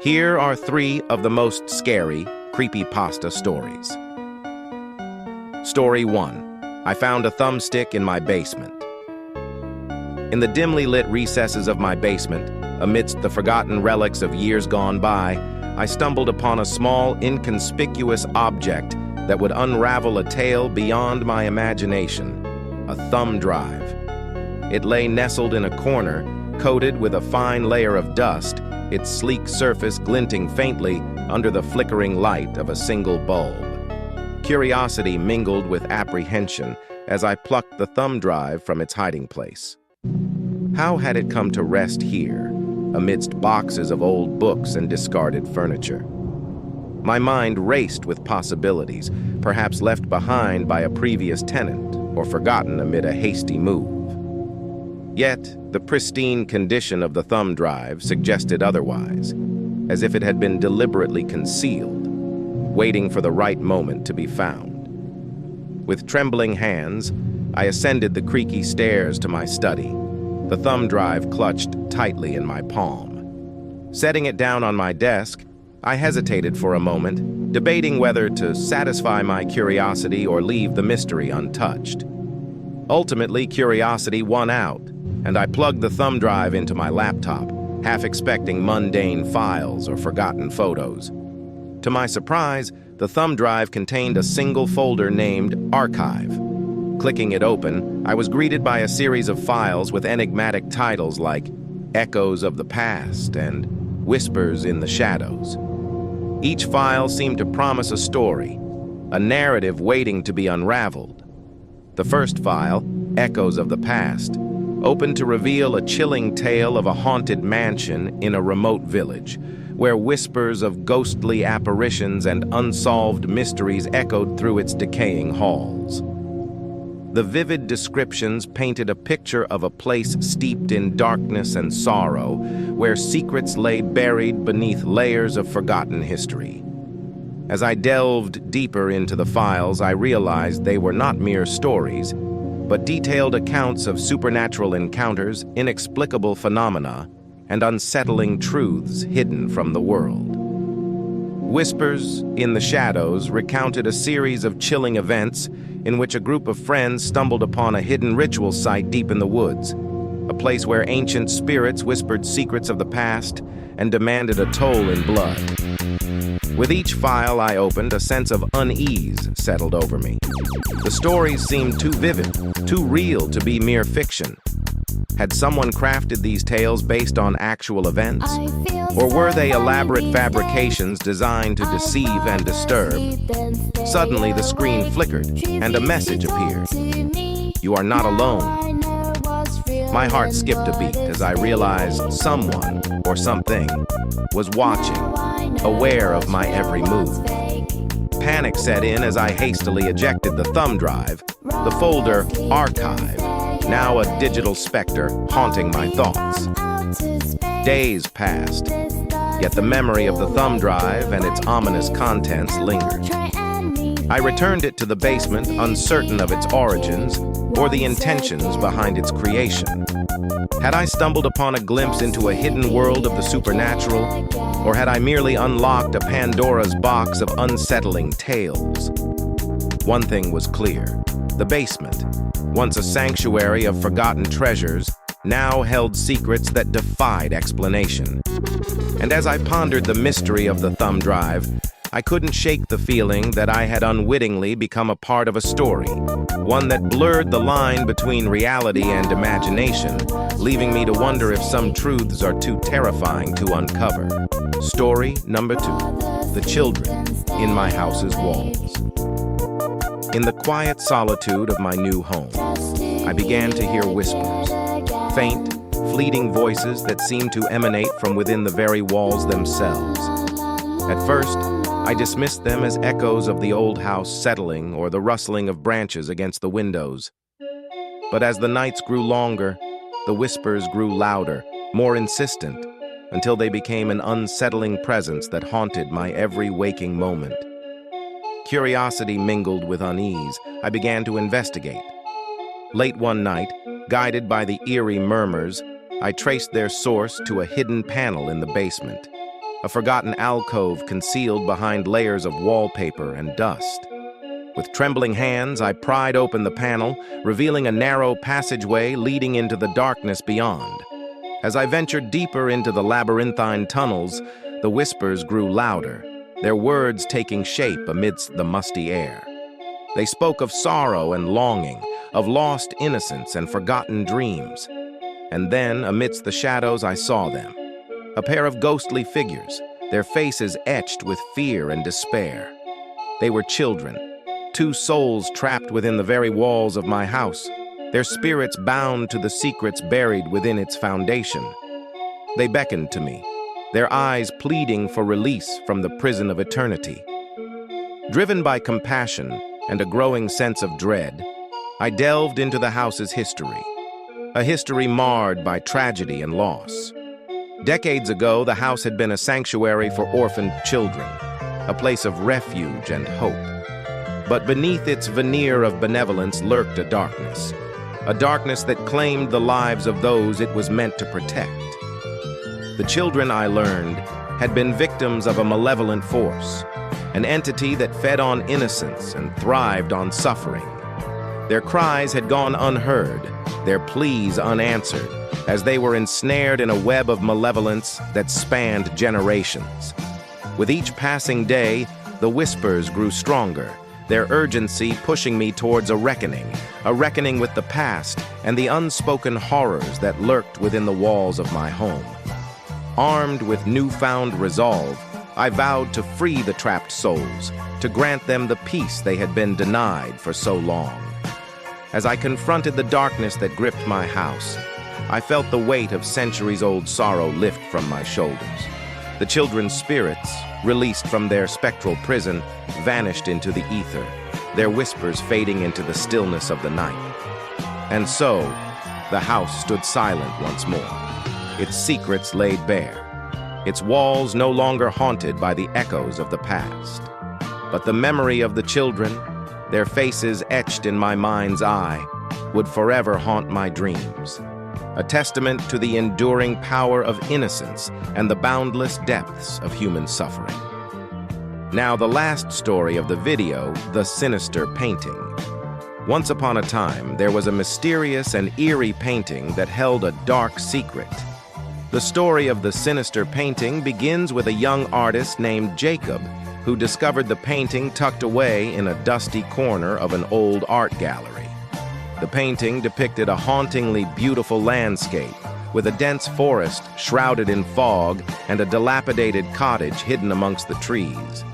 Here are 3 of the most scary creepypasta stories. Story 1. I found a thumbstick in my basement. In the dimly lit recesses of my basement, amidst the forgotten relics of years gone by, I stumbled upon a small, inconspicuous object that would unravel a tale beyond my imagination: a thumb drive. It lay nestled in a corner, coated with a fine layer of dust, its sleek surface glinting faintly under the flickering light of a single bulb. Curiosity mingled with apprehension as I plucked the thumb drive from its hiding place. How had it come to rest here, amidst boxes of old books and discarded furniture? My mind raced with possibilities, perhaps left behind by a previous tenant or forgotten amid a hasty move. Yet, the pristine condition of the thumb drive suggested otherwise, as if it had been deliberately concealed, waiting for the right moment to be found. With trembling hands, I ascended the creaky stairs to my study, the thumb drive clutched tightly in my palm. Setting it down on my desk, I hesitated for a moment, debating whether to satisfy my curiosity or leave the mystery untouched. Ultimately, curiosity won out, and I plugged the thumb drive into my laptop, half expecting mundane files or forgotten photos. To my surprise, the thumb drive contained a single folder named Archive. Clicking it open, I was greeted by a series of files with enigmatic titles like Echoes of the Past and Whispers in the Shadows. Each file seemed to promise a story, a narrative waiting to be unraveled. The first file, Echoes of the Past, opened to reveal a chilling tale of a haunted mansion in a remote village, where whispers of ghostly apparitions and unsolved mysteries echoed through its decaying halls. The vivid descriptions painted a picture of a place steeped in darkness and sorrow, where secrets lay buried beneath layers of forgotten history. As I delved deeper into the files, I realized they were not mere stories, but detailed accounts of supernatural encounters, inexplicable phenomena, and unsettling truths hidden from the world. Whispers in the Shadows recounted a series of chilling events in which a group of friends stumbled upon a hidden ritual site deep in the woods, a place where ancient spirits whispered secrets of the past and demanded a toll in blood. With each file I opened, a sense of unease settled over me. The stories seemed too vivid, too real to be mere fiction. Had someone crafted these tales based on actual events? Or were they elaborate fabrications designed to deceive and disturb? Suddenly the screen flickered and a message appeared. You are not alone. My heart skipped a beat as I realized someone or something was watching, aware of my every move. Panic set in as I hastily ejected the thumb drive, the folder Archive, now a digital specter haunting my thoughts. Days passed, yet the memory of the thumb drive and its ominous contents lingered. I returned it to the basement, uncertain of its origins or the intentions behind its creation. Had I stumbled upon a glimpse into a hidden world of the supernatural, or had I merely unlocked a Pandora's box of unsettling tales? One thing was clear: the basement, once a sanctuary of forgotten treasures, now held secrets that defied explanation. And as I pondered the mystery of the thumb drive, I couldn't shake the feeling that I had unwittingly become a part of a story, one that blurred the line between reality and imagination, leaving me to wonder if some truths are too terrifying to uncover. Story number 2: The children in my house's walls. In the quiet solitude of my new home, I began to hear whispers, faint, fleeting voices that seemed to emanate from within the very walls themselves. At first, I dismissed them as echoes of the old house settling or the rustling of branches against the windows. But as the nights grew longer, the whispers grew louder, more insistent, until they became an unsettling presence that haunted my every waking moment. Curiosity mingled with unease. I began to investigate. Late one night, guided by the eerie murmurs, I traced their source to a hidden panel in the basement. a forgotten alcove concealed behind layers of wallpaper and dust. With trembling hands, I pried open the panel, revealing a narrow passageway leading into the darkness beyond. As I ventured deeper into the labyrinthine tunnels, the whispers grew louder, their words taking shape amidst the musty air. They spoke of sorrow and longing, of lost innocence and forgotten dreams. And then, amidst the shadows, I saw them. A pair of ghostly figures, their faces etched with fear and despair. They were children, two souls trapped within the very walls of my house, their spirits bound to the secrets buried within its foundation. They beckoned to me, their eyes pleading for release from the prison of eternity. Driven by compassion and a growing sense of dread, I delved into the house's history, a history marred by tragedy and loss. Decades ago, the house had been a sanctuary for orphaned children, a place of refuge and hope. But beneath its veneer of benevolence lurked a darkness that claimed the lives of those it was meant to protect. The children, I learned, had been victims of a malevolent force, an entity that fed on innocence and thrived on suffering. Their cries had gone unheard, their pleas unanswered, as they were ensnared in a web of malevolence that spanned generations. With each passing day, the whispers grew stronger, their urgency pushing me towards a reckoning with the past and the unspoken horrors that lurked within the walls of my home. Armed with newfound resolve, I vowed to free the trapped souls, to grant them the peace they had been denied for so long. As I confronted the darkness that gripped my house, I felt the weight of centuries-old sorrow lift from my shoulders. The children's spirits, released from their spectral prison, vanished into the ether, their whispers fading into the stillness of the night. And so, the house stood silent once more, its secrets laid bare, its walls no longer haunted by the echoes of the past. But the memory of the children, their faces etched in my mind's eye, would forever haunt my dreams, a testament to the enduring power of innocence and the boundless depths of human suffering. Now, the last story of the video, The Sinister Painting. Once upon a time, there was a mysterious and eerie painting that held a dark secret. The story of The Sinister Painting begins with a young artist named Jacob, who discovered the painting tucked away in a dusty corner of an old art gallery. The painting depicted a hauntingly beautiful landscape, with a dense forest shrouded in fog and a dilapidated cottage hidden amongst the trees.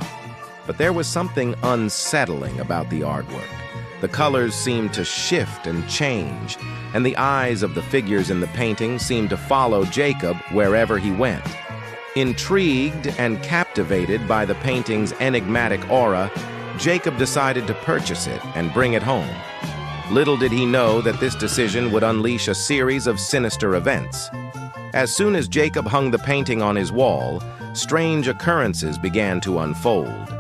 But there was something unsettling about the artwork. The colors seemed to shift and change, and the eyes of the figures in the painting seemed to follow Jacob wherever he went. Intrigued and captivated by the painting's enigmatic aura, Jacob decided to purchase it and bring it home. Little did he know that this decision would unleash a series of sinister events. As soon as Jacob hung the painting on his wall, strange occurrences began to unfold.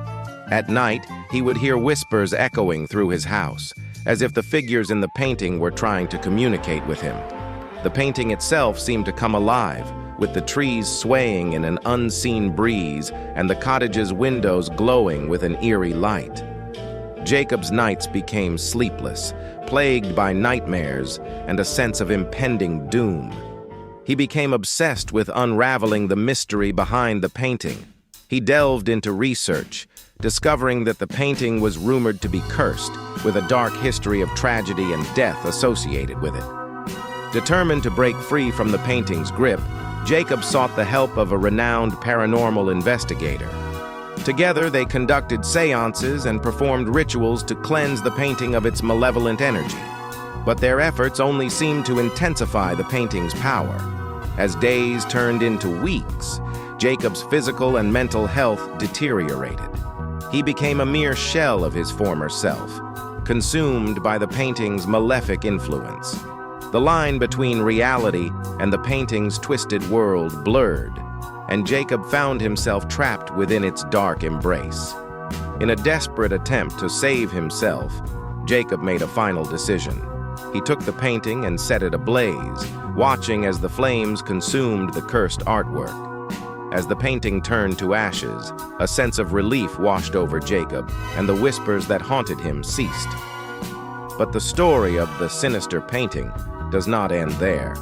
At night, he would hear whispers echoing through his house, as if the figures in the painting were trying to communicate with him. The painting itself seemed to come alive, with the trees swaying in an unseen breeze and the cottage's windows glowing with an eerie light. Jacob's nights became sleepless, plagued by nightmares and a sense of impending doom. He became obsessed with unraveling the mystery behind the painting. He delved into research, discovering that the painting was rumored to be cursed, with a dark history of tragedy and death associated with it. Determined to break free from the painting's grip, Jacob sought the help of a renowned paranormal investigator. Together, they conducted seances and performed rituals to cleanse the painting of its malevolent energy. But their efforts only seemed to intensify the painting's power. As days turned into weeks, Jacob's physical and mental health deteriorated. He became a mere shell of his former self, consumed by the painting's malefic influence. The line between reality and the painting's twisted world blurred, and Jacob found himself trapped within its dark embrace. In a desperate attempt to save himself, Jacob made a final decision. He took the painting and set it ablaze, watching as the flames consumed the cursed artwork. As the painting turned to ashes, a sense of relief washed over Jacob, and the whispers that haunted him ceased. But the story of the sinister painting does not end there.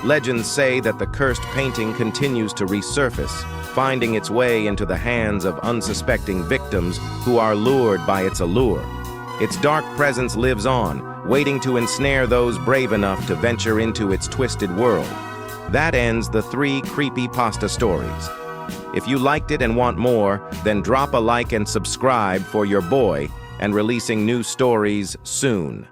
Legends say that the cursed painting continues to resurface, finding its way into the hands of unsuspecting victims who are lured by its allure. Its dark presence lives on, waiting to ensnare those brave enough to venture into its twisted world. That ends the 3 creepypasta stories. If you liked it and want more, then drop a like and subscribe for your boy, and releasing new stories soon.